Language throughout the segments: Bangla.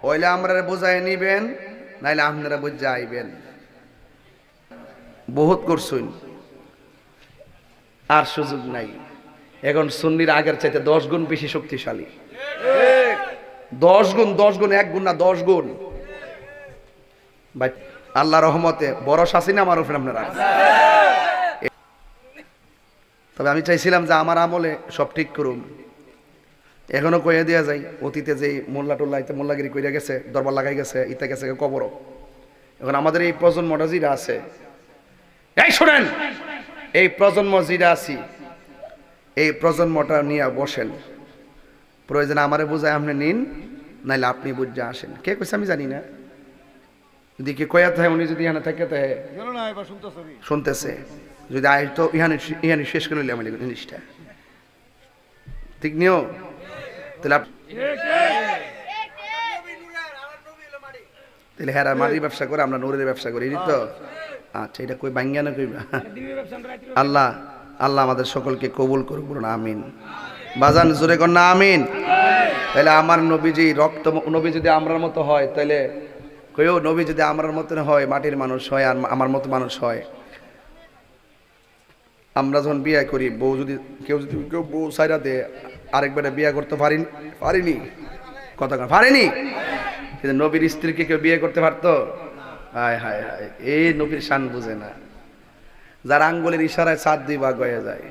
হইলে আমরা বোঝাই নিবেন, নাইলে আপনারা বুঝে আইবেন। বহুত করছুন, আর সুযোগ নাই। এখন সুন্নির আগের চাইতে 10 গুণ বেশি শক্তিশালী। 10 গুণ, 10 গুণ, 1 গুণ না, 10 গুণ। ভাই আল্লাহ রহমতে বড় শাসি না আমার উপরে আপনারা। তবে আমি চাইছিলাম যে আমার আমলে সব ঠিক করুন, এখনো কয়ে দেওয়া যায়। অতীতে যে মোল্লা টোল্লা ইতে মোল্লাগিরি কইরা গেছে, দরবার লাগাই গেছে, ইতে গেছে কবর। এখন আমাদের এই প্রজন্মটা যেটা আছে, এই শোনেন, এই প্রজন্ম যেটা আছি, এই প্রজন্মটা নিয়ে বসেন। প্রয়োজনে আমারে বুঝায় আপনি নিন, নাইলে আপনি বুঝে আসেন। কে কইছে আমি জানি না, যদি কে কয়া থাকে, উনি যদি এখানে থাকে তাই শুনতেছে, যদি আয় তো ইহানি শেষ করে নিলাম জিনিসটা, ঠিক নিও। তাহলে তাহলে হ্যাঁ মাটির ব্যবসা করে, আমরা নূরের ব্যবসা করি, এই তো। আচ্ছা, এটা কই বাঙ্গিয়া না কইবা। আল্লাহ আল্লাহ আমাদের সকলকে কবুল করুক, বলুন আমিন। বাজান জোরে কর না আমিন। তাহলে আমার নবীজি রক্ত, নবী যদি আমরার মতো হয়, তাহলে কইও নবী যদি আমরার মতন হয়, মাটির মানুষ হয়, আর আমার মতো মানুষ হয়, আমরা যখন বিয়ে করি, বউ যদি কেউ বউ সাইরা দে, আরেকবারে বিয়ে করতে পারিনি, কথা পারিনি, কিন্তু নবীর স্ত্রীকে কেউ বিয়ে করতে পারতো? হায় হায় হায়, এই নবীর শান বুঝে না, যার আঙ্গুলের ইশারায় 7 2 ভাগ হয়ে যায়।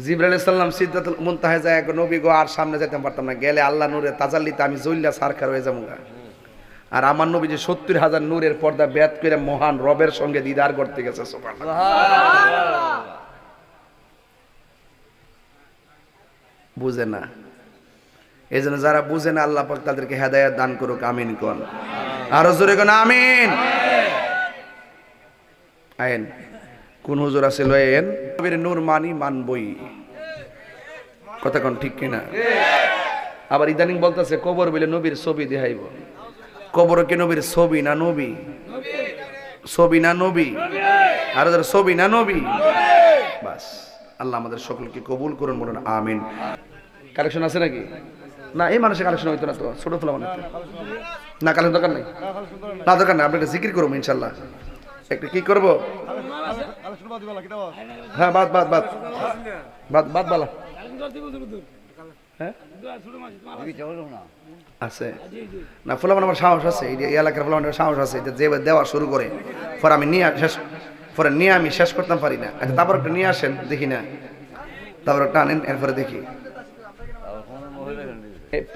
জিবরাইল আলাইহিস সালাম সিদরাতুল মুনতাহায় যায়, নবী গো আর সামনে যেতে পারতাম না, গেলে আল্লাহ নূরে তাজাল্লিতে আমি জ্বললা সারখার হয়ে যাবো। আর আমার নবী যে 70,000 নূরের পর্দা বেদ করে মহান রবের সঙ্গে দিদার করতে গেছে। সুবহানাল্লাহ। বুঝে না, এই জন্য যারা বুঝে না, আল্লাহ পাক তাদেরকে হেদায়েত দান করুক, আমিন কোন। আরো জোরে কোন আমিন। আইন কোন হুজুর আছে লয়েন, নবীর নূর মানি মানবই, কথা কোন ঠিক কিনা? আবার ইদানিং বলতেছে কবর বলে নবীর ছবি দেখাইব। কবর কি নবীর ছবি না নবী? ছবি না নবী? আর ছবি না নবী? বাস, আল্লাহ আমাদের সকলকে কবুল করুন, বলুন আমিন। কালেকশন আছে নাকি? না, এই মানুষের কালেকশন হইতো না তো, ছোট ফেলা মানে না, কালেকশন দরকার নেই, না দরকার নেই। আপনি একটা জিকির করবো ইনশাল্লাহ। একটা কি করবো? হ্যাঁ, বাদ বাদ বাদ বাদ বাদ বালা। হ্যাঁ আছে না, ফোলামান আমার সাহস আছে, এই এলাকার ফোলামানের সাহস আছে, যে দেওয়া শুরু করে পরে আমি নিয়ে আমি শেষ করতে পারি না। আচ্ছা, তারপর একটা নিয়ে আসেন দেখি না, তারপর একটা আনেন, এরপরে দেখি।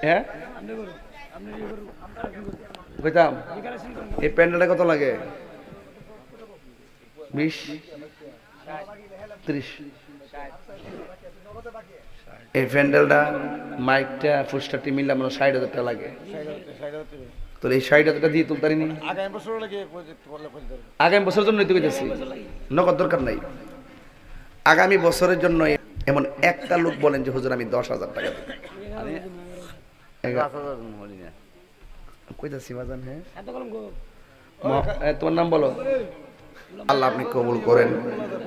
হ্যাঁ কইতাম, এই প্যান্ডেলটা কত লাগে? 20 30। এই প্যান্ডেলটা মাইকটা ফুস্টারটি মিললাম 60,000 টাকা লাগে। তো এই 60,000 টাকা দিয়ে তুলতারি নি, আগামী বছরের জন্য নিতে কইতেছি, নগদ দরকার নাই। আগামী বছরের জন্য এমন একটা লোক বলেন যে হুজুর আমি 10,000 টাকা দেব। কইতাছি বাজান। হ্যাঁ, তোমার নাম বলো। আল্লাহ আপনি কবুল করেন,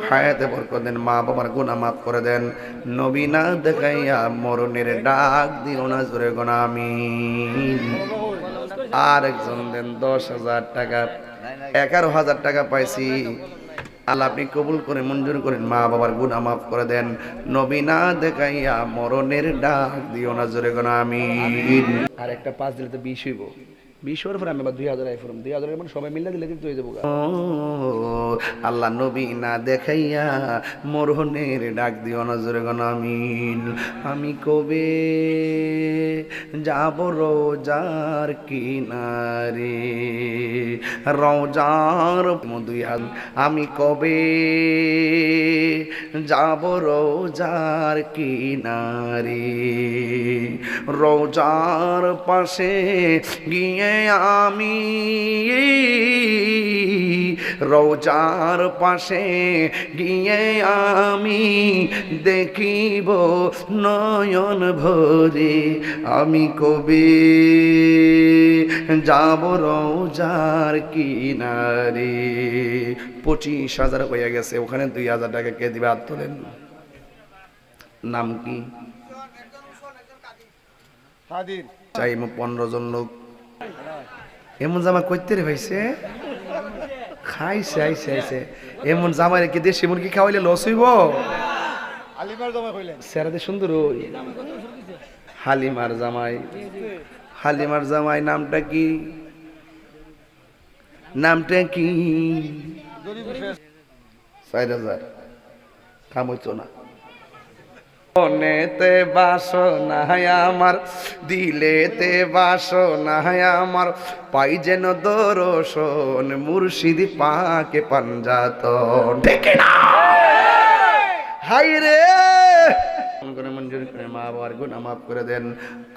হায়াতে বরকত দেন, মা বাবার গুনাহ মাফ করে দেন, নবী না দেখাইয়া মরণের ডাক দিও না, জোরে কোন আমিন। আর একজন দেন 10,000 টাকা, 11,000 টাকা পাইছি। আল্লাহ আপনি কবুল করে মঞ্জুর করেন, মা বাবার গুনাহ মাফ করে দেন, নবী না দেখাইয়া মরণের ডাক দিও না, জোরে কোন আমিন। আর একটা 5 দিলে তো 20 হইব। 20 হওয়ার পরে আমি আবার 2,000 আইফোন 2,000 মানে সবাই মিলে দিলে কিন্তু হয়ে যাবো। আল্লাহ নবী না দেখাইয়া মরণের ডাক দিও না, জোরে কোন আমিন। আমি কবে যাব রোজার কিনারে, রোজার মধুয়াল, আমি কবে যাব রোজার কিনারে, রোজার পাশে গিয়ে আমি, রোজার পাশে গিয়ে আমি দেখিব নয়ন ভরে, আমি কবে যাব রোজার কিনারে। 25,000 হয়ে গেছে, ওখানে 2,000 টাকা কে দিবে? হাত তোলেন। নাম কি? চাই 15 জন লোক এমন জামা কইতে রে ভাইছে খাইছে আইছে আইছে এমন জামাই কি দেশি মুরগি খাওয়াইলে লস হইব সেরাতে সুন্দর ওই হালিমার জামাই হালিমার জামাই নামটা কি নামটা কি 4000 কাম হইতো না মনেতে বাসনা আমার দিলেতে বাসনা আমার পাই যেন দর্শন মুর্শিদ পাকে পাঞ্জাতন ঠিক না হাই রে করে মঞ্জুর করে মা বাবার গুনাহ মাফ করে দেন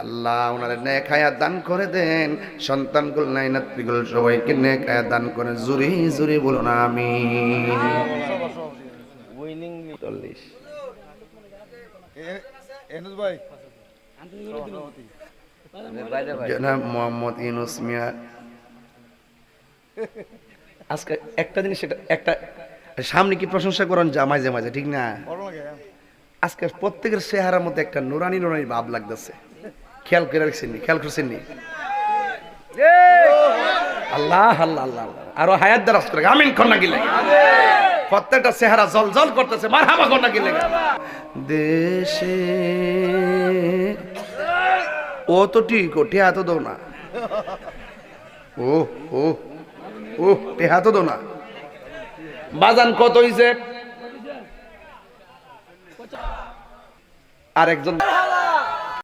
আল্লাহ ওনাদের নেক হায়াত দান করে দেন সন্তানগুলো নাই নাতনিগুলো সবাইকে নেক হায়াত দান করে জুরি জুরি বলুন আমিন উইনিং 40 এনুস ভাই জনাব মোহাম্মদ ইউনুস মিয়া আজকে একটা জিনিস সেটা একটা সামনে কি প্রশংসা করেন যা মাঝে মাঝে ঠিক না আজকে প্রত্যেকের চেহারার মধ্যে একটা নুরানি নুরানি ভাব লাগতেছে খেয়াল করে রাখছেন খেয়াল করছেন নি আল্লাহ আল্লাহ আল্লাহ আরো হায়াত দারাজ করে আমিন কন্যা গিলে প্রত্যেকটা চেহারা জলজল করতেছে মারহাবা কন্যা গিলে দেশে ও তো ঠিক ও টেহা তো দো না ও ও ও টেহা তো দো না বাজান কত হইছে আরেকজন